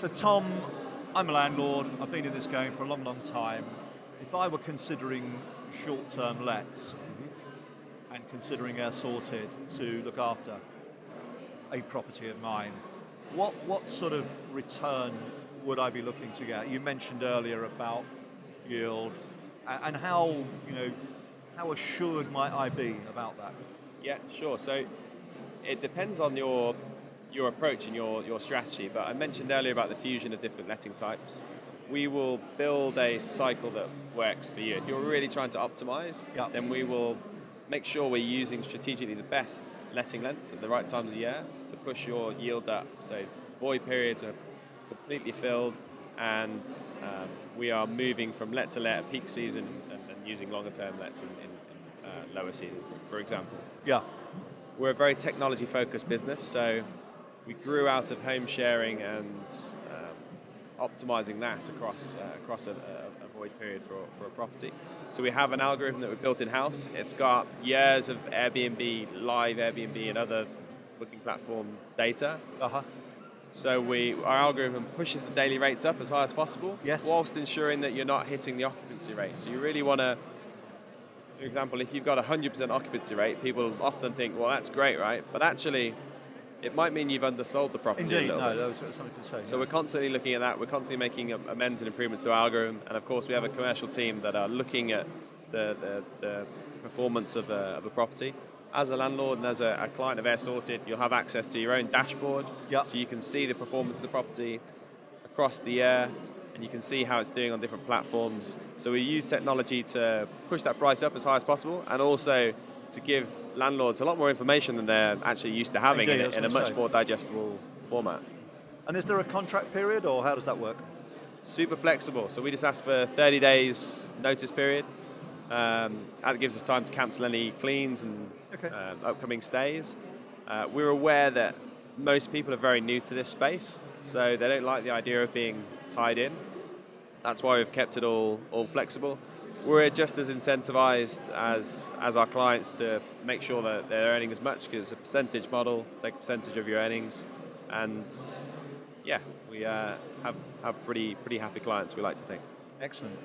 So Tom, I'm a landlord, I've been in this game for a long, long time. If I were considering short-term lets and considering Airsorted to look after a property of mine, what sort of return would I be looking to get? You mentioned earlier about yield, and how assured might I be about that? Yeah, sure. So it depends on your approach and your strategy. But I mentioned earlier about the fusion of different letting types. We will build a cycle that works for you. If you're really trying to optimize, Yeah. then we will make sure we're using strategically the best letting lengths at the right times of the year to push your yield up. So void periods are completely filled, and we are moving from let to let at peak season and using longer term lets in lower season, for example. Yeah. We're a very technology focused business, so we grew out of home sharing and optimizing that across a void period for a property. So we have an algorithm that we built in-house. It's got years of Airbnb, live Airbnb and other booking platform data. Uh-huh. So our algorithm pushes the daily rates up as high as possible, Yes. whilst ensuring that you're not hitting the occupancy rate. So you really want to, for example, if you've got a 100% occupancy rate, people often think, well, that's great, right? But actually, it might mean you've undersold the property a Indeed, little no, bit. that was something to say. So we're constantly looking at that. We're constantly making amends and improvements to our algorithm. And of course, we have a commercial team that are looking at the performance of a property. As a landlord and as a client of Airsorted, you'll have access to your own dashboard. Yep. So you can see the performance of the property across the year, and you can see how it's doing on different platforms. So we use technology to push that price up as high as possible, and also to give landlords a lot more information than they're actually used to having Indeed, in a much more digestible format. And is there a contract period, or how does that work? Super flexible. So we just ask for 30 days notice period. That gives us time to cancel any cleans and upcoming stays. We're aware that most people are very new to this space, so they don't like the idea of being tied in. That's why we've kept it all flexible. We're just as incentivized as our clients to make sure that they're earning as much, because it's a percentage model, take a percentage of your earnings, and yeah, we have pretty happy clients, we like to think. Excellent.